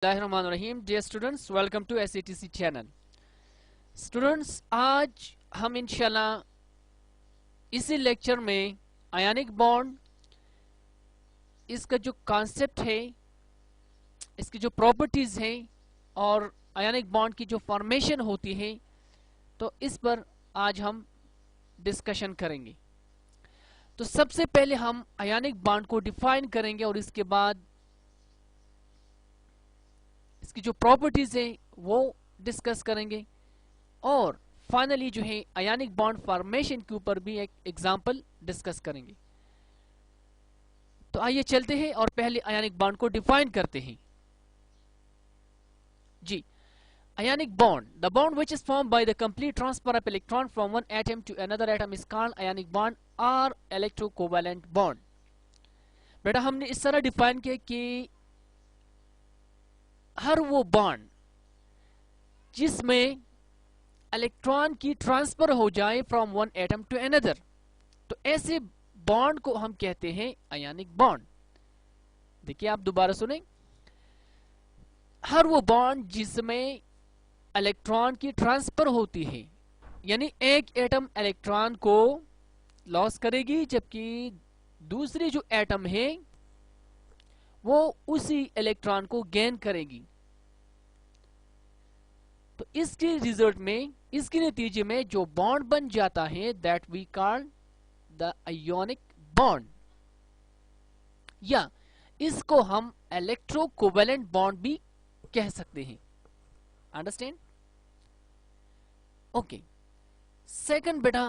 Bismillahirrahmanirrahim. Dear students, welcome to SATC channel. Students, आज हम इंशाल्लाह इसी लेक्चर में आयनिक बॉन्ड, इसका जो कॉन्सेप्ट है, इसकी जो प्रॉपर्टीज हैं और आयनिक बॉन्ड की जो फॉर्मेशन होती है, तो इस पर आज हम डिस्कशन करेंगे। तो सबसे पहले हम आयनिक बॉन्ड को डिफाइन करेंगे और इसके बाद इसकी जो प्रॉपर्टीज है वो डिस्कस करेंगे और फाइनली जो है आयनिक बॉन्ड फॉर्मेशन के ऊपर भी एक एग्जांपल डिस्कस करेंगे। तो आइए चलते हैं और पहले आयनिक बॉन्ड को डिफाइन करते हैं। जी, ionic bond, the bond which is formed by the complete transfer of electron from one atom to another atom is called ionic bond or electrocovalent bond। बेटा हमने इस तरह डिफाइन किया कि हर वो बॉन्ड जिसमें इलेक्ट्रॉन की ट्रांसफर हो जाए from one atom to another, तो ऐसे बॉन्ड को हम कहते हैं आयनिक बॉन्ड। देखिए आप दोबारा सुने, हर वो बॉन्ड जिसमें इलेक्ट्रॉन की ट्रांसफर होती है, यानी एक एटम इलेक्ट्रॉन को लॉस करेगी जबकि दूसरी जो एटम है वो उसी इलेक्ट्रॉन को गेन करेगी। तो इसके रिजल्ट में, इसके नतीजे में जो बॉन्ड बन जाता है that we call the ionic bond, या इसको हम इलेक्ट्रोकोवेलेंट बॉन्ड भी कह सकते हैं। अंडरस्टैंड? ओके। सेकंड बेटा,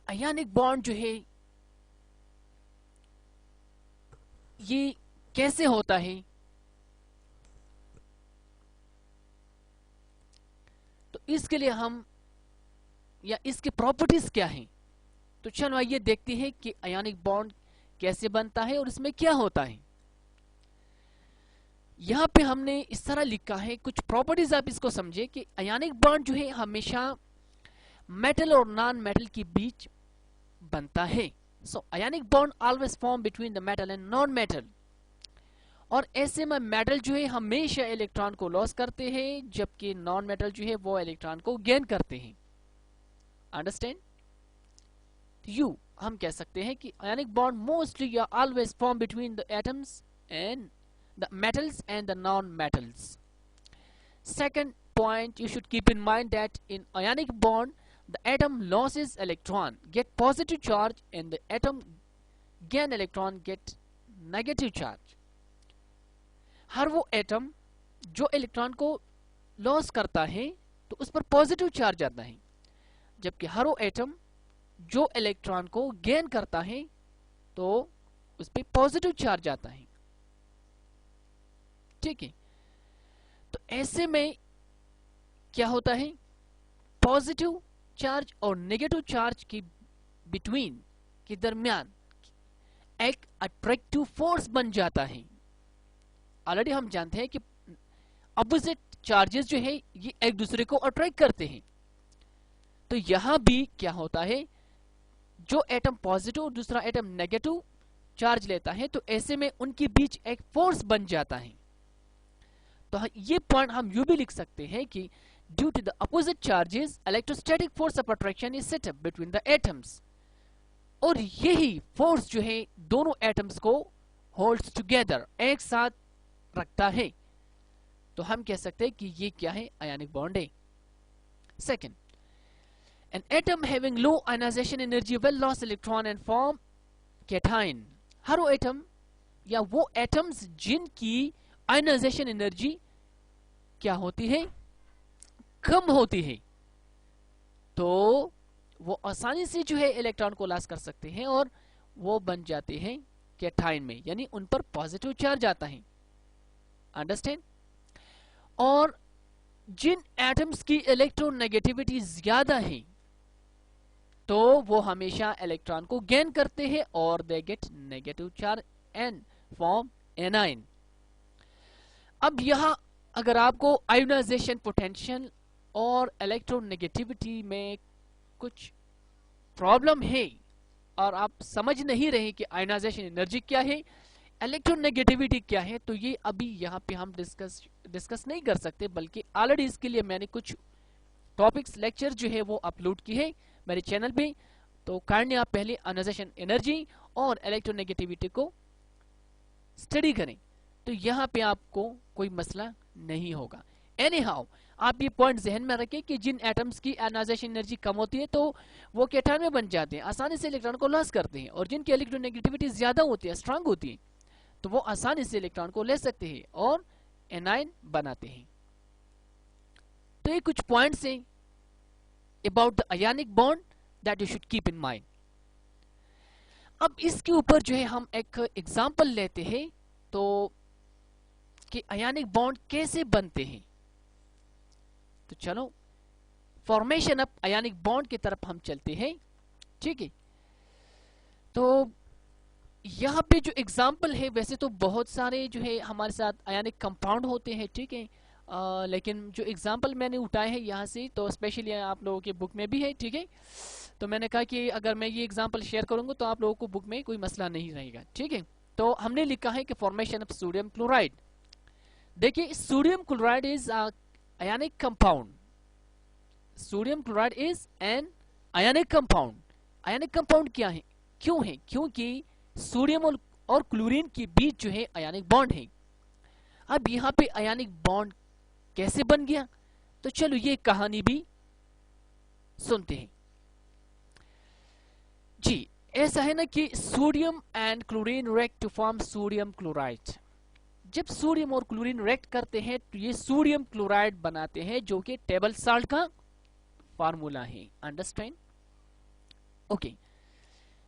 आयनिक बॉन्ड जो है ये कैसे होता है? तो इसके लिए हम, या इसकी प्रॉपर्टीज क्या हैं, तो चलो आइए देखते हैं कि आयनिक बॉन्ड कैसे बनता है और इसमें क्या होता है। यहां पे हमने इस तरह लिखा है कुछ प्रॉपर्टीज, आप इसको समझे कि आयनिक बॉन्ड जो है हमेशा मेटल और नॉन मेटल के बीच बनता है। So ionic bond always form between the metal and non metal, और ऐसे में मेटल जो है हमेशा इलेक्ट्रॉन को लॉस करते हैं जबकि नॉन मेटल जो है वो इलेक्ट्रॉन को गेन करते हैं। अंडरस्टैंड? यू हम कह सकते हैं कि आयनिक बॉन्ड मोस्टली या always form between the atoms and the metals and the non-metals. Second point, you should keep in mind that in ionic bond the atom loses electron, get positive charge, and the atom gain electron, get negative charge। हर वो atom जो electron को loss करता है तो उस पर positive charge आता है, जबकि हर वो एटम जो इलेक्ट्रॉन को गेन करता है तो उस पर पॉजिटिव चार्ज आता है। ठीक है, तो ऐसे में क्या होता है, पॉजिटिव चार्ज और नेगेटिव चार्ज के बिटवीन, के दरमियान एक अट्रैक्टिव फोर्स बन जाता है। ऑलरेडी हम जानते हैं कि अपोजिट चार्जेस जो है ये एक दूसरे को अट्रैक्ट करते हैं, तो यहां भी क्या होता है, जो एटम पॉजिटिव और दूसरा एटम नेगेटिव चार्ज लेता है तो ऐसे में उनके बीच एक फोर्स बन जाता है। तो ये पॉइंट हम यूं भी लिख सकते हैं कि due to the opposite charges electrostatic force of attraction is set up between the atoms, और यही फोर्स जो है दोनों एटम्स को होल्ड्स टुगेदर, एक साथ रखता है। तो हम कह सकते हैं कि ये क्या है, आयनिक बॉन्ड है। Second, an atom having low ionization energy will loss electron and form cation. हर वो एटम या वो एटम्स जिनकी आयनाइजेशन एनर्जी क्या होती है, कम होती है, तो वो आसानी से जो है इलेक्ट्रॉन को लॉस कर सकते हैं और वो बन जाते हैं कैटायन में, यानी उन पर पॉजिटिव चार्ज आता है। अंडरस्टैंड? और जिन एटम्स की इलेक्ट्रोनेगेटिविटी ज्यादा है तो वो हमेशा इलेक्ट्रॉन को गेन करते हैं और they get negative charge and form A9. अब यहां अगर आपको आयोनाइजेशन पोटेंशियल और इलेक्ट्रोनेगेटिविटी में कुछ प्रॉब्लम है और आप समझ नहीं रहे कि आयोनाइजेशन एनर्जी क्या है, इलेक्ट्रोनेगेटिविटी क्या है, तो ये अभी यहाँ पे हम डिस्कस नहीं कर सकते, बल्कि ऑलरेडी इसके लिए मैंने कुछ टॉपिक्स लेक्चर जो है वो अपलोड की है मेरे चैनल पे। तो काइंडली आप पहले आयोनाइजेशन एनर्जी और इलेक्ट्रोनेगेटिविटी को स्टडी करें, तो यहाँ पे आपको कोई मसला नहीं होगा। एनी हाउ आप ये पॉइंट जहन में रखें कि जिन एटम्स की आयोनाइजेशन एनर्जी कम होती है तो वो कैटायन में बन जाते हैं, आसानी से इलेक्ट्रॉन को लॉस करते हैं, और जिनकी इलेक्ट्रोनेगेटिविटी ज्यादा होती है, स्ट्रांग होती है, तो वो आसानी से इलेक्ट्रॉन को ले सकते हैं और एनायन बनाते हैं। तो ये कुछ पॉइंट्स हैं about the ionic bond that you should keep in mind. अब इसके ऊपर जो है हम एक एग्जांपल लेते हैं, तो कि आयनिक बॉन्ड कैसे बनते हैं। तो चलो फॉर्मेशन ऑफ आयनिक बॉन्ड की तरफ हम चलते हैं, ठीक है। तो यहाँ पे जो एग्जाम्पल है, वैसे तो बहुत सारे जो है हमारे साथ आयनिक कंपाउंड होते हैं, ठीक है, लेकिन जो एग्जाम्पल मैंने उठाए हैं यहाँ से, तो स्पेशली आप लोगों के बुक में भी है, ठीक है। तो मैंने कहा कि अगर मैं ये एग्जाम्पल शेयर करूंगा तो आप लोगों को बुक में कोई मसला नहीं रहेगा, ठीक है। तो हमने लिखा है कि फॉर्मेशन ऑफ सोडियम क्लोराइड। देखिए, sodium chloride is ionic compound. Sodium chloride is an ionic compound. Ionic compound क्या है, क्यों है? क्योंकि सोडियम और क्लोरीन के बीच जो है आयनिक बॉन्ड है। अब यहाँ पे आयनिक बॉन्ड कैसे बन गया, तो चलो ये कहानी भी सुनते हैं जी। ऐसा है ना कि sodium and chlorine react to form sodium chloride. जब सोडियम और क्लोरीन रिएक्ट करते हैं तो ये सोडियम क्लोराइड बनाते हैं, जो कि टेबल साल्ट का फार्मूला है। अंडरस्टैंड? ओके।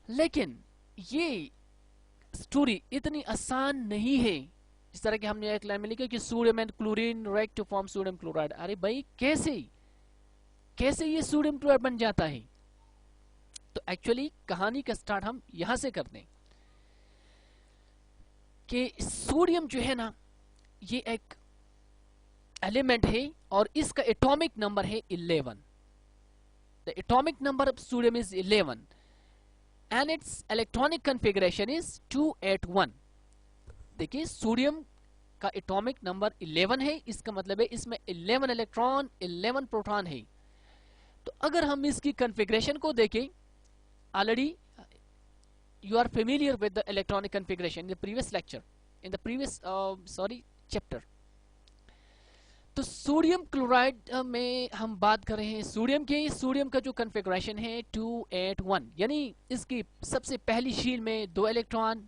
लेकिन ये स्टोरी इतनी आसान नहीं है। इस तरह के हमने एक लाइन में लिखा कि sodium and chlorine react to form sodium chloride. अरे भाई, कैसे ये सोडियम क्लोराइड बन जाता है? तो एक्चुअली कहानी का स्टार्ट हम यहां से करते हैं कि सोडियम जो है ना, ये एक एलिमेंट है और इसका एटॉमिक नंबर है 11। The atomic number of sodium is 11 and its electronic configuration is 281। देखिए, सोडियम का एटॉमिक नंबर 11 है, इसका मतलब है इसमें 11 इलेक्ट्रॉन 11 प्रोटॉन है। तो अगर हम इसकी कॉन्फ़िगरेशन को देखें, already you are familiar with the electronic configuration in the previous lecture, in the previous chapter. तो सोडियम क्लोराइड में हम बात कर रहे हैं सोडियम के। सोडियम का जो कॉन्फ़िगरेशन है 281, यानी इसकी सबसे पहली शील में 2 इलेक्ट्रॉन,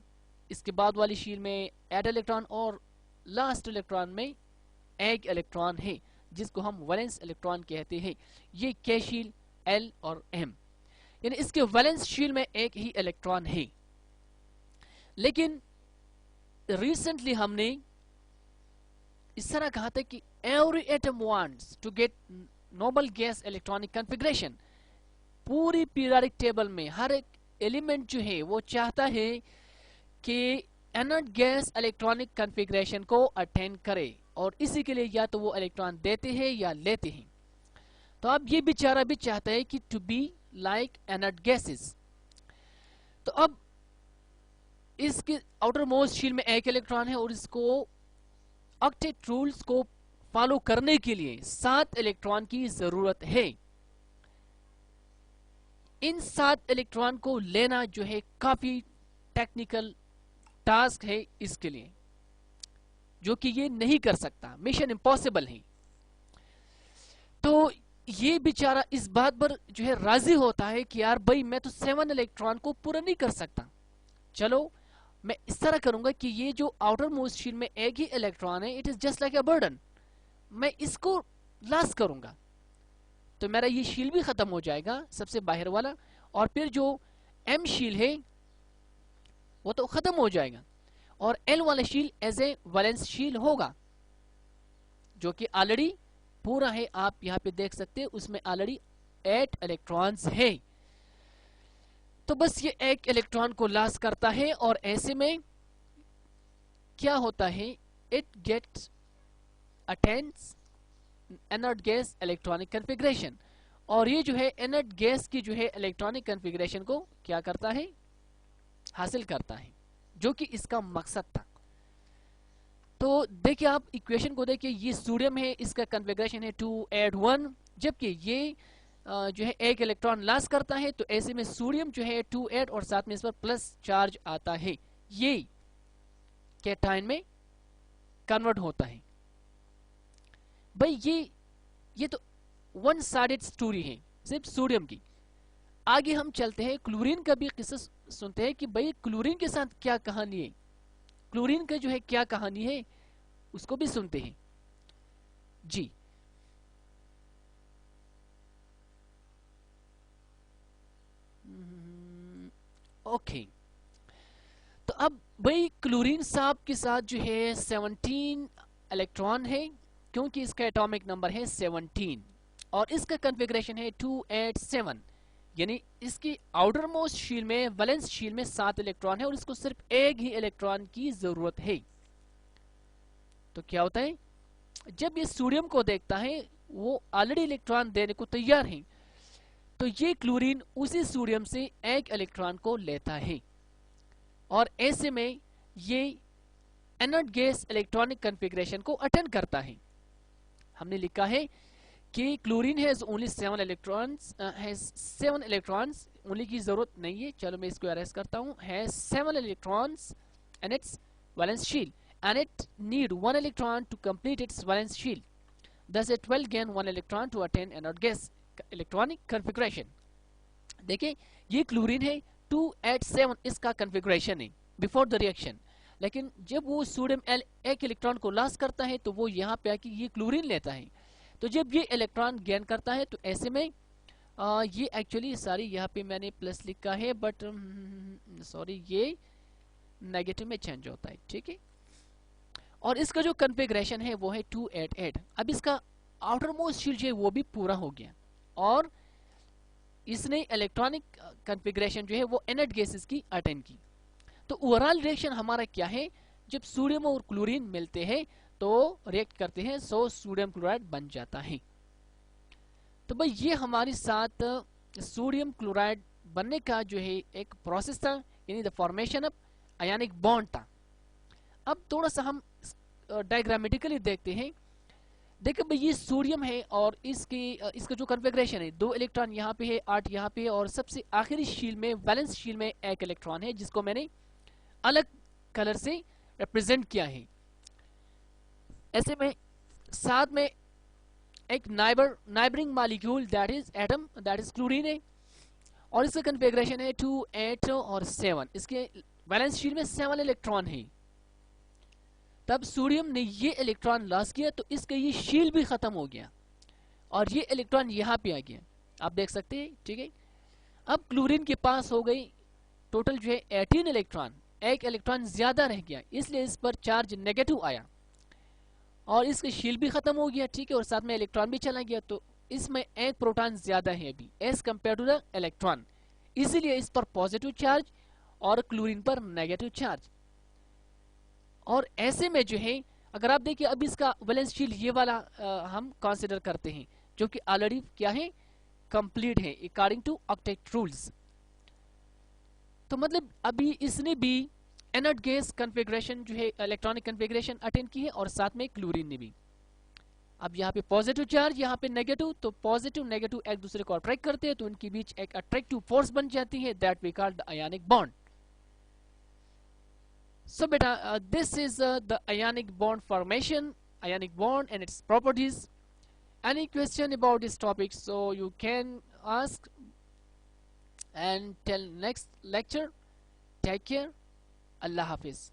इसके बाद वाली शील में 8 इलेक्ट्रॉन और लास्ट इलेक्ट्रॉन में 1 इलेक्ट्रॉन है, जिसको हम वैलेंस इलेक्ट्रॉन कहते हैं। ये K शील, L और M, यानी इसके वैलेंस शील में 1 ही इलेक्ट्रॉन है। लेकिन रिसेंटली हमने इस तरह कहा था कि every atom wants to get noble gas electronic configuration। पूरी पीरियोडिक टेबल में हर एक एलिमेंट जो है वो चाहता है कि इनर्ट गैस इलेक्ट्रॉनिक कॉन्फ़िगरेशन को अटेन करे, और इसी के लिए या तो वो इलेक्ट्रॉन देते हैं या लेते हैं। तो अब ये बेचारा भी चाहता है कि to be like inert gases. तो अब इसके आउटर मोस्ट शील में 1 इलेक्ट्रॉन है और इसको ऑक्टेट रूल्स को फॉलो करने के लिए 7 इलेक्ट्रॉन की जरूरत है। इन 7 इलेक्ट्रॉन को लेना जो है काफी टेक्निकल टास्क है इसके लिए, जो कि ये नहीं कर सकता, मिशन इम्पॉसिबल है। तो ये बेचारा इस बात पर जो है राजी होता है कि यार भाई, मैं तो 7 इलेक्ट्रॉन को पूरा नहीं कर सकता, चलो मैं इस तरह करूंगा कि ये जो आउटर मोस्ट शील में 1 ही इलेक्ट्रॉन है, it is just like a burden, मैं इसको लॉस करूंगा, तो मेरा ये शील भी खत्म हो जाएगा, सबसे बाहर वाला, और फिर जो M शील है वो तो खत्म हो जाएगा, और L वाला शील एज ए वैलेंस शील होगा, जो कि ऑलरेडी पूरा है। आप यहाँ पे देख सकते हैं उसमें ऑलरेडी 8 इलेक्ट्रॉन्स है। तो बस ये 1 इलेक्ट्रॉन को लॉस करता है, और ऐसे में क्या होता है, it gets attains inert gas electronic configuration, और ये जो है इनर्ट गैस की जो है इलेक्ट्रॉनिक कॉन्फ़िगरेशन को क्या करता है, हासिल करता है। जो कि इसका मकसद था। तो देखिए आप इक्वेशन को देखिए, ये सोडियम है, इसका कन्फिग्रेशन है 281, जबकि ये जो है एक इलेक्ट्रॉन लॉस करता है, तो ऐसे में सोडियम जो है 28 और साथ में इस पर प्लस चार्ज आता है, ये कैटायन में कन्वर्ट होता है। भाई ये तो वन साइडेड स्टोरी है सिर्फ सोडियम की। आगे हम चलते हैं, क्लोरीन का भी किस्सा सुनते हैं कि भाई क्लोरीन के साथ क्या कहानी है, क्लोरीन का जो है क्या कहानी है, उसको भी सुनते हैं जी। ओके, तो अब भाई क्लोरीन साहब के साथ जो है 17 इलेक्ट्रॉन है, क्योंकि इसका एटॉमिक नंबर है 17 और इसका कन्फिग्रेशन है 287, यानी इसकी आउटर मोस्ट शील में, वैलेंस शील में 7 इलेक्ट्रॉन है और इसको सिर्फ एक ही इलेक्ट्रॉन की जरूरत है। तो क्या होता है, जब ये सोडियम को देखता है वो ऑलरेडी इलेक्ट्रॉन देने को तैयार है, तो ये क्लोरीन उसी सोडियम से एक इलेक्ट्रॉन को लेता है और ऐसे में ये इनर्ट गैस इलेक्ट्रॉनिक कन्फिग्रेशन को अटेंड करता है। हमने लिखा है कि chlorine has only 7 electrons, has 7 electrons, only की जरूरत नहीं है, चलो मैं इसको अरेस्ट करता हूं, has 7 electrons in its valence शील and it need 1 electron to complete its valence shield. Thus it will gain 1 electron to attain inert gas electronic configuration. देखिए ये क्लोरीन है 287 इसका कन्फिग्रेशन है बिफोर द रिएक्शन, लेकिन जब वो सोडियम एक इलेक्ट्रॉन को लॉस करता है तो वो यहाँ पे आके ये क्लोरीन लेता है। तो जब ये इलेक्ट्रॉन गेन करता है तो ऐसे में ये एक्चुअली सारी यहाँ पे मैंने प्लस लिखा है, बट सॉरी ये नेगेटिव में चेंज होता है, ठीक है। और इसका जो कन्फिग्रेशन है वो है 288। अब इसका आउटर मोस्ट शील्ड है वो भी पूरा हो गया और इसने इलेक्ट्रॉनिक कन्फिग्रेशन जो है वो इनर्ट गैसेस की अटेंड की। तो ओवरऑल रिएक्शन हमारा क्या है, जब सोडियम और क्लोरीन मिलते हैं तो रिएक्ट करते हैं, सो सोडियम क्लोराइड बन जाता है। तो भाई ये हमारे साथ सोडियम क्लोराइड बनने का जो है एक प्रोसेस था, यानी the formation of ionic bond था। अब थोड़ा सा हम डायग्रामेटिकली देखते हैं। देखिए भाई ये सोडियम है और इसका जो कन्फिग्रेशन है, 2 इलेक्ट्रॉन यहाँ पे है, 8 यहाँ पे है और सबसे आखिरी शील में, वैलेंस शील में एक इलेक्ट्रॉन है जिसको मैंने अलग कलर से रिप्रेजेंट किया है। ऐसे में साथ में एक neighbouring molecule that is atom, that is chlorine है और इसका कन्फिग्रेशन है 2, 8 और 7। इसके वैलेंस शील में 7 इलेक्ट्रॉन है। तब सोडियम ने ये इलेक्ट्रॉन लॉस किया तो इसका ये शील भी खत्म हो गया और ये इलेक्ट्रॉन यहाँ पे आ गया, आप देख सकते हैं, ठीक है। अब क्लोरीन के पास हो गई टोटल जो है 18 इलेक्ट्रॉन, एक इलेक्ट्रॉन ज्यादा रह गया, इसलिए इस पर चार्ज नेगेटिव आया और इसका शील भी खत्म हो गया, ठीक है, और साथ में इलेक्ट्रॉन भी चला गया। तो इसमें एक प्रोटॉन ज्यादा है अभी as compare to the electron, इसीलिए इस पर पॉजिटिव चार्ज और क्लोरीन पर नेगेटिव चार्ज। और ऐसे में जो है अगर आप देखिए अब इसका वैलेंस शील्ड ये वाला हम कंसीडर करते हैं जो कि ऑलरेडी क्या है, कंप्लीट है अकॉर्डिंग टू ऑक्टेट रूल्स। तो मतलब अभी इसने भी इनर्ट गैस कन्फिग्रेशन जो है इलेक्ट्रॉनिक कन्फिग्रेशन अटेंड की है और साथ में क्लोरीन ने भी। अब यहाँ पे पॉजिटिव चार्ज, यहाँ पे नेगेटिव, तो पॉजिटिव नेगेटिव एक दूसरे को अट्रैक्ट करते हैं तो उनके बीच एक अट्रैक्टिव फोर्स बन जाती है, that we call the ionic bond. So beta, this is the ionic bond formation, ionic bond and its properties. Any question about this topic, so you can ask, and till next lecture, take care, Allah Hafiz.